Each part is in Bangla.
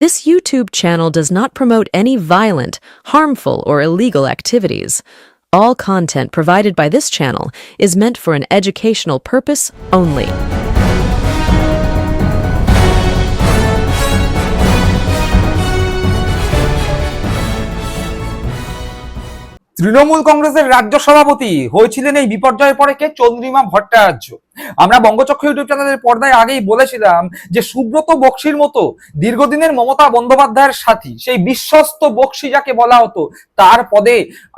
This YouTube channel does not promote any violent, harmful, or illegal activities. All content provided by this channel is meant for an educational purpose only. Trinamool কংগ্রেসের রাজ্য সভাপতি হয়েছিলেন এই বিপর্যয়ের পরে কে? চন্দ্রিমা ভট্টাচার্য। আমরা বঙ্গচক্র ইউটিউব চ্যানেলের পর্দায় আগেই বলেছিলাম যে সুব্রত বক্সির মতো দীর্ঘদিনের মমতা বন্দ্যোপাধ্যায়ের সাথী, সেই বিশ্বস্ত বক্সি যাকে বলা হতো, তার পদে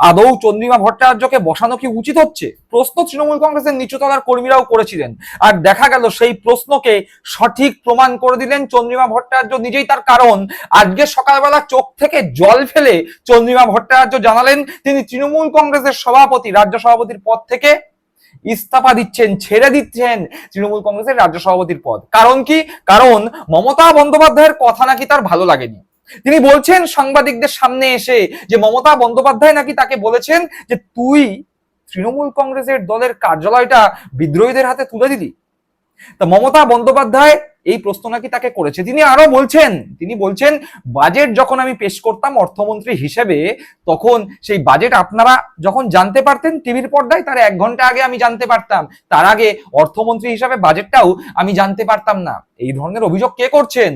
আদৌ চন্দ্রিমা ভট্টাচার্যকে বসানো কি উচিত হচ্ছে? প্রশ্ন তৃণমূল কংগ্রেসের নিচুতলার কর্মীরাও করেছিলেন, আর দেখা গেল সেই প্রশ্নকে সঠিক প্রমাণ করে দিলেন চন্দ্রিমা ভট্টাচার্য নিজেই। তার কারণ আজকে সকালবেলা চোখ থেকে জল ফেলে চন্দ্রিমা ভট্টাচার্য জানালেন তিনি তৃণমূল কংগ্রেসের সভাপতি, রাজ্য সভাপতির পদ থেকে ইস্তফা দিচ্ছেন, ছেড়ে দিচ্ছেন তৃণমূল কংগ্রেসের রাজ্য সভাপতির পদ। কারণ কি? কারণ মমতা বন্দ্যোপাধ্যায়ের কথা নাকি তার ভালো লাগেনি। তিনি বলছেন সাংবাদিকদের সামনে এসে যে মমতা বন্দ্যোপাধ্যায় নাকি তাকে বলেছেন যে তুই তৃণমূল কংগ্রেসের দলের কার্যালয়টা বিদ্রোহীদের হাতে তুলে দিলি। তা মমতা বন্দ্যোপাধ্যায় এই প্রশ্ন নাকি তাকে করেছে। তিনি আরো বলছেন বাজেট যখন আমি পেশ করতাম অর্থমন্ত্রী হিসেবে, তখন সেই বাজেট আপনারা যখন জানতে পারতেন টিভির পর্দায়, তার 1 ঘন্টা আগে আমি জানতে পারতাম, তার আগে অর্থমন্ত্রী হিসাবে বাজেটটাও আমি জানতে পারতাম না। এই ধরনের অভিযোগ কে করছেন?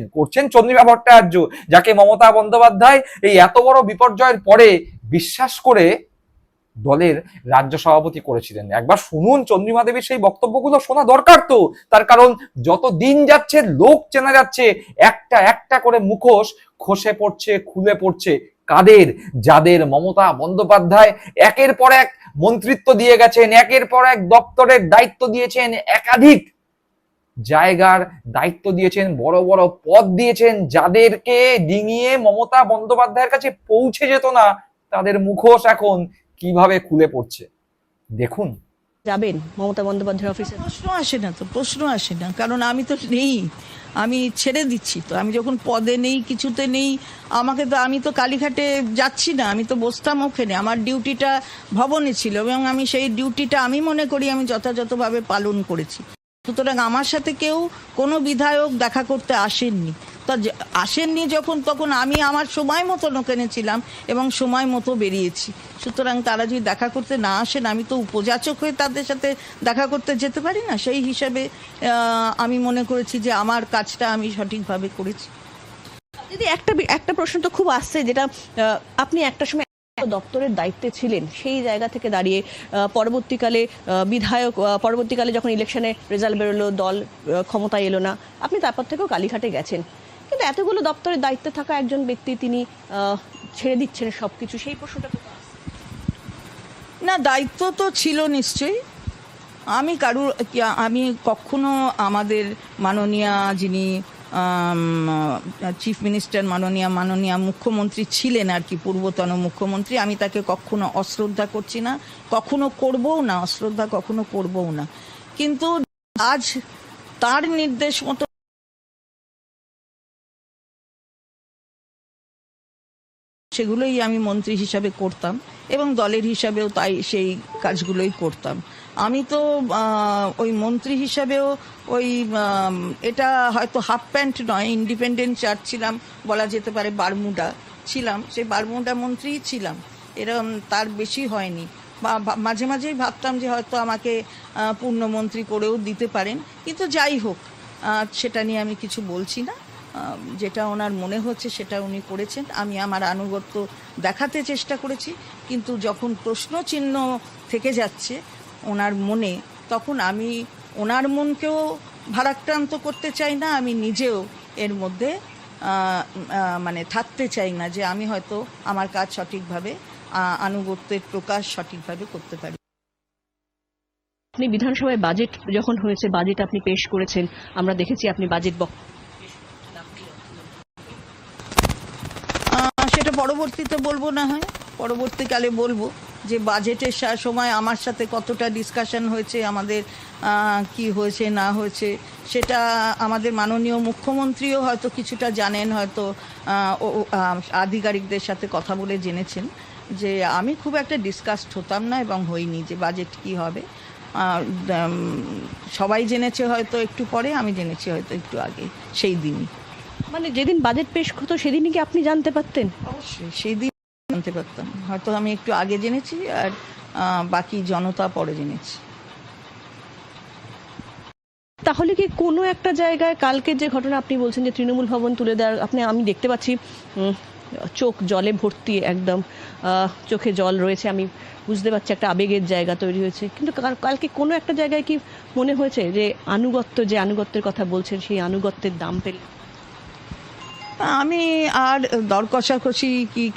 চন্দ্রিমা ভট্টাচার্য, যাকে মমতা বন্দ্যোপাধ্যায় এই এত বড় বিপর্যয়ের পরে বিশ্বাস করে দলের রাজ্য সভাপতি করেছিলেন। একবার শুনুন চন্দ্রিমা দেবীর সেই বক্তব্যগুলো, শোনা দরকার তো। তার কারণ যত দিন যাচ্ছে লোক চেনা যাচ্ছে, একটা একটা করে মুখোশ খসে পড়ছে, খুলে পড়ছে। কাদের? যাদের মমতা বন্দ্যোপাধ্যায় একের পর এক মন্ত্রিত্ব দিয়ে গেছেন, একের পর এক দপ্তরের দায়িত্ব দিয়েছেন, একাধিক জায়গার দায়িত্ব দিয়েছেন, বড় বড় পদ দিয়েছেন, যাদেরকে ডিঙিয়ে মমতা বন্দ্যোপাধ্যায়ের কাছে পৌঁছে যেত না, তাদের মুখোশ এখন কিভাবে খুলে পড়ছে দেখুন। যাবেন মমতা বন্দ্যোপাধ্যায়ের অফিসে? প্রশ্ন আসে না, কারণ আমি তো নেই, আমি ছেড়ে দিচ্ছি। তো আমি যখন পদে নেই, কিছুতে নেই, আমি তো কালীঘাটে যাচ্ছি না, আমি তো বসতাম ওখানে। আমার ডিউটিটা ভবনে ছিল এবং আমি সেই ডিউটিটা আমি মনে করি আমি যথাযথভাবে পালন করেছি। সুতরাং আমার সাথে কেউ কোনো বিধায়ক দেখা করতে আসেননি যখন, তখন আমি আমার সময় মতো ওখানে ছিলাম এবং সময় মতো বেরিয়েছি। সুতরাং তারা যদি দেখা করতে না আসেন, আমি তো উপযাচক হয়ে তাদের সাথে দেখা করতে যেতে পারি না। সেই হিসাবে আমি মনে করেছি যে আমার কাজটা আমি সঠিকভাবে করেছি। দিদি, একটা প্রশ্ন তো খুব আসছে, যেটা আপনি একটা সময় দপ্তরের দায়িত্বে ছিলেন, সেই জায়গা থেকে দাঁড়িয়ে পরবর্তীকালে যখন ইলেকশনে রেজাল্ট বেরোলো, দল ক্ষমতায় এলো না, আপনি তারপর থেকেও কালীঘাটে গেছেন, কিন্তু এতগুলো দপ্তরের দায়িত্বে থাকা একজন ব্যক্তি তিনি ছেড়ে দিচ্ছেন সবকিছু, সেই প্রশ্নটা না, দায়িত্ব তো ছিল নিশ্চয়ই। আমি কখনো আমাদের মাননীয়া যিনি চিফ মিনিস্টার, মাননীয়া মুখ্যমন্ত্রী ছিলেন আর কি, পূর্বতন মুখ্যমন্ত্রী, আমি তাকে কখনো অশ্রদ্ধা করছি না, কখনো করবও না, অশ্রদ্ধা কখনো করবও না। কিন্তু আজ তার নির্দেশ মতো সেগুলোই আমি মন্ত্রী হিসাবে করতাম এবং দলের হিসাবেও তাই সেই কাজগুলোই করতাম। আমি তো ওই মন্ত্রী হিসাবেও এটা হয়তো হাফ প্যান্ট নয়, ইন্ডিপেন্ডেন্ট চার্জ ছিলাম, বলা যেতে পারে বারমুডা ছিলাম, সেই বারমুডা মন্ত্রীই ছিলাম, এরকম তার বেশি হয়নি। মাঝে মাঝেই ভাবতাম যে হয়তো আমাকে পূর্ণমন্ত্রী করেও দিতে পারেন, কিন্তু যাই হোক, সেটা নিয়ে আমি কিছু বলছি না। যেটা ওনার মনে হচ্ছে সেটা উনি করেছেন, আমি আমার আনুগত্য দেখাতে চেষ্টা করেছি। কিন্তু যখন প্রশ্ন চিহ্ন থেকে যাচ্ছে ওনার মনে, তখন আমি ওনার মনকেও ভারাক্রান্ত করতে চাই না, আমি নিজেও এর মধ্যে থাকতে চাই না যে আমি হয়তো আমার কাজ সঠিকভাবে, আনুগত্যের প্রকাশ সঠিকভাবে করতে পারি। আপনি বিধানসভায় বাজেট যখন হয়েছে, বাজেট আপনি পেশ করেছেন, আমরা দেখেছি আপনি বাজেট সেটা পরবর্তীতে বলবো, না হয় পরবর্তীকালে বলবো যে বাজেটের সময় আমার সাথে কতটা ডিসকাশন হয়েছে, আমাদের কি হয়েছে না হয়েছে, সেটা আমাদের মাননীয় মুখ্যমন্ত্রীও হয়তো কিছুটা জানেন, হয়তো আধিকারিকদের সাথে কথা বলে জেনেছেন যে আমি খুব একটা ডিসকাসড হতাম না এবং হইনি যে বাজেট কি হবে। সবাই জেনেছে হয়তো একটু পরে, আমি জেনেছি হয়তো একটু আগে, সেই দিনই। মানে যেদিন বাজেট পেশ হতো সেদিনই কি আপনি জানতে পারতেন? অবশ্যই সেই দিন জানতে পারতাম, হয়তো আমি একটু আগে জেনেছি আর বাকি জনতা পরে জেনেছি। তাহলে কি কোনো একটা জায়গায় কালকের যে ঘটনা আপনি বলছেন যে তৃণমূল ভবন তুলে দেওয়ার, আমি দেখতে পাচ্ছি চোখ জলে ভর্তি, একদম চোখে জল রয়েছে, আমি বুঝতে পারছি একটা আবেগের জায়গা তৈরি হয়েছে, কিন্তু কালকে কোনো একটা জায়গায় কি মনে হয়েছে যে আনুগত্যের কথা বলছেন সেই আনুগত্যের দাম পেলে? আমি আর দর কষাকষি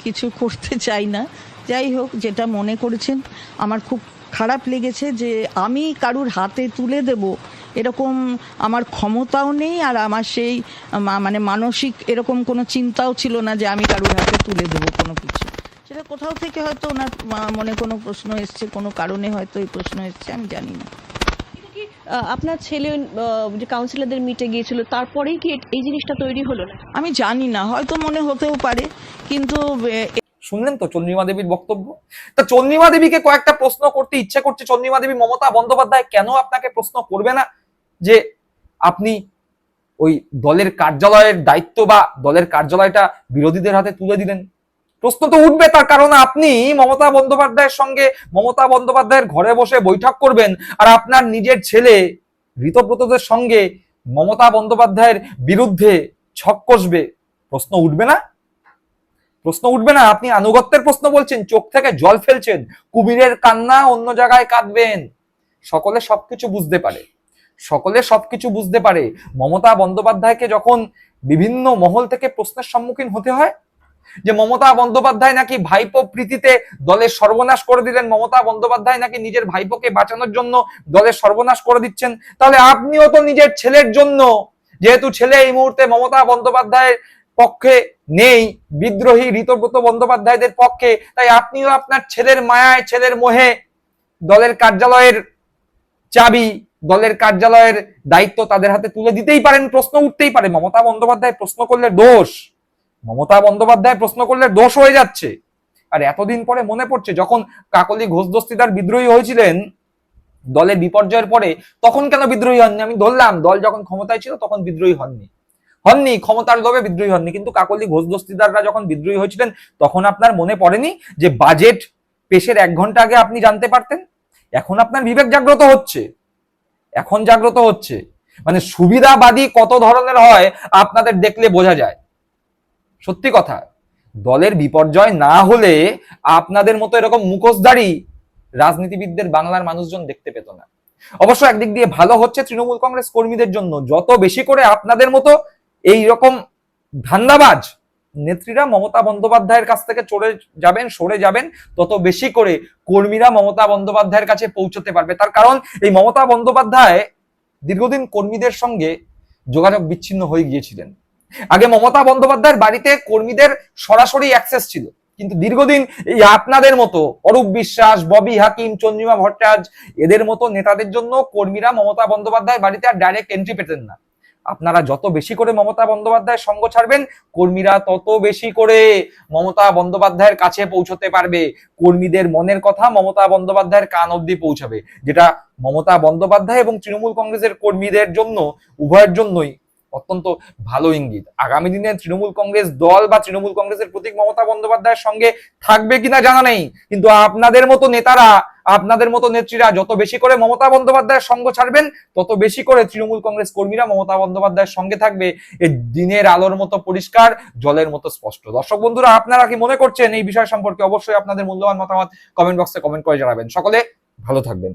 কিছু করতে চাই না। যাই হোক, যেটা মনে করেছেন, আমার খুব খারাপ লেগেছে যে আমি কারুর হাতে তুলে দেব এরকম আমার ক্ষমতাও নেই, আর আমার সেই মানে মানসিক এরকম কোনো চিন্তাও ছিল না যে আমি কারুর হাতে তুলে দেবো কোনো কিছু। সেটা কোথাও থেকে হয়তো ওনার মনে কোনো প্রশ্ন এসছে, কোনো কারণে হয়তো এই প্রশ্ন এসছে, আমি জানি না। আপনার ছেলে যে কাউন্সিলরদের মিটে গিয়েছিল তারপরেই কি এই জিনিসটা তৈরি হলো না? আমি জানি না, হয়তো মনে হতেও পারে, কিন্তু শুনলেন তো চন্দ্রিমা দেবীর বক্তব্য। তা চন্দ্রিমা দেবীকে কয়েকটা প্রশ্ন করতে ইচ্ছে করছে। চন্দ্রিমা দেবী, মমতা বন্দ্যোপাধ্যায় কেন আপনাকে প্রশ্ন করবে না যে আপনি ওই দলের কার্যালয়ের দায়িত্ব বা দলের কার্যালয়টা বিরোধীদের হাতে তুলে দিলেন? প্রশ্ন তো উঠবে, তার কারণ আপনি মমতা বন্দ্যোপাধ্যায়ের সঙ্গে মমতা বন্দ্যোপাধ্যায়ের ঘরে বসে বৈঠক করবেন, আর আপনার নিজের ছেলে ঋতব্রতদের সঙ্গে মমতা বন্দ্যোপাধ্যায়ের বিরুদ্ধে ছক কষবে। প্রশ্ন উঠবে না? প্রশ্ন উঠবে না? আপনি আনুগত্যের প্রশ্ন বলছেন, চোখ থেকে জল ফেলছেন, কুমিরের কান্না অন্য জায়গায় কাঁদবেন। সকলে সবকিছু বুঝতে পারে, সকলে সবকিছু বুঝতে পারে। মমতা বন্দ্যোপাধ্যায়কে যখন বিভিন্ন মহল থেকে প্রশ্নের সম্মুখীন হতে হয় যে মমতা বন্দ্যোপাধ্যায় নাকি ভাইপো প্রীতিতে দলের সর্বনাশ করে দিলেন, মমতা বন্দ্যোপাধ্যায় নাকি নিজের ভাইপোকে বাঁচানোর জন্য দলের সর্বনাশ করে দিচ্ছেন, তাহলে আপনিও তো নিজের ছেলের জন্য, যেহেতু ছেলে এই মুহূর্তে মমতা বন্দ্যোপাধ্যায়ের পক্ষে নেই, বিদ্রোহী ঋতব্রত বন্দ্যোপাধ্যায়দের পক্ষে, তাই আপনিও আপনার ছেলের মায়ায়, ছেলের মোহে দলের কার্যালয়ের চাবি, দলের কার্যালয়ের দায়িত্ব তাদের হাতে তুলে দিতেই পারেন। প্রশ্ন উঠতেই পারে। মমতা বন্দ্যোপাধ্যায় প্রশ্ন করলে দোষ, মমতা বন্দ্যোপাধ্যায় প্রশ্ন করলে দোষ হয়ে যাচ্ছে। আর এতদিন পরে মনে পড়ছে যখন কাকলি ঘোষ দস্তিদার বিদ্রোহী হয়েছিলেন দলের বিপর্যয়ের পরে, তখন কেন বিদ্রোহী হননি? আমি ধরলাম দল যখন ক্ষমতায় ছিল তখন বিদ্রোহী হননি, ক্ষমতার লোভে বিদ্রোহী হননি, কিন্তু কাকলি ঘোষ দস্তিদাররা যখন বিদ্রোহী হয়েছিলেন তখন আপনার মনে পড়েনি যে বাজেট পেশের 1 ঘন্টা আগে আপনি জানতে পারতেন? এখন আপনার বিবেক জাগ্রত হচ্ছে, এখন জাগ্রত হচ্ছে। মানে সুবিধাবাদী কত ধরনের হয় আপনাদের দেখলে বোঝা যায়। সত্যি কথা, দলের বিপর্যয় না হলে আপনাদের মতো এরকম মুখোশধারী রাজনীতিবিদদের বাংলার মানুষজন দেখতে পেত না। অবশ্য একদিক দিয়ে ভালো হচ্ছে তৃণমূল কংগ্রেস কর্মীদের জন্য, যত বেশি করে আপনাদের মতো এই রকম ধান্দাবাজ নেত্রীরা মমতা বন্দ্যোপাধ্যায়ের কাছ থেকে সরে যাবেন, তত বেশি করে কর্মীরা মমতা বন্দ্যোপাধ্যায়ের কাছে পৌঁছতে পারবে। তার কারণ এই মমতা বন্দ্যোপাধ্যায় দীর্ঘদিন কর্মীদের সঙ্গে যোগাযোগ বিচ্ছিন্ন হয়ে গিয়েছিলেন। আগে মমতা বন্দ্যোপাধ্যায়ের বাড়িতে কর্মীদের সরাসরি অ্যাক্সেস ছিল, কিন্তু দীর্ঘদিন এই আপনাদের মতো অরূপ বিশ্বাস, ববি হাকিম, চন্দ্রিমা ভট্টাচার্য এদের মতো নেতাদের জন্য কর্মীরা মমতা বন্দ্যোপাধ্যায়ের বাড়িতে আর ডাইরেক্ট এন্ট্রি পেতেন না। আপনারা যত বেশি করে মমতা বন্দ্যোপাধ্যায়ের সঙ্গ ছাড়বেন, কর্মীরা তত বেশি করে মমতা বন্দ্যোপাধ্যায়ের কাছে পৌঁছতে পারবে। কর্মীদের মনের কথা মমতা বন্দ্যোপাধ্যায়ের কান অবধি পৌঁছাবে, যেটা মমতা বন্দ্যোপাধ্যায় এবং তৃণমূল কংগ্রেসের কর্মীদের জন্য, উভয়ের জন্যই অত্যন্ত ভালো ইঙ্গিত। আগামী দিনে তৃণমূল কংগ্রেস দল বা তৃণমূল কংগ্রেসের প্রতীক মমতা বন্দ্যোপাধ্যায়ের সঙ্গে থাকবে কিনা জানা নেই, কিন্তু আপনাদের মতো নেতারা, আপনাদের মতো নেত্রীরা যত বেশি করে মমতা বন্দ্যোপাধ্যায়ের সঙ্গ ছাড়বেন, তত বেশি করে তৃণমূল কংগ্রেস কর্মীরা মমতা বন্দ্যোপাধ্যায়ের সঙ্গে থাকবে। এই দিনের আলোর মতো পরিষ্কার, জলের মতো স্পষ্ট। দর্শক বন্ধুরা, আপনারা কি মনে করছেন এই বিষয় সম্পর্কে? অবশ্যই আপনাদের মূল্যবান মতামত কমেন্ট বক্সে কমেন্ট করে জানাবেন। সকলে ভালো থাকবেন।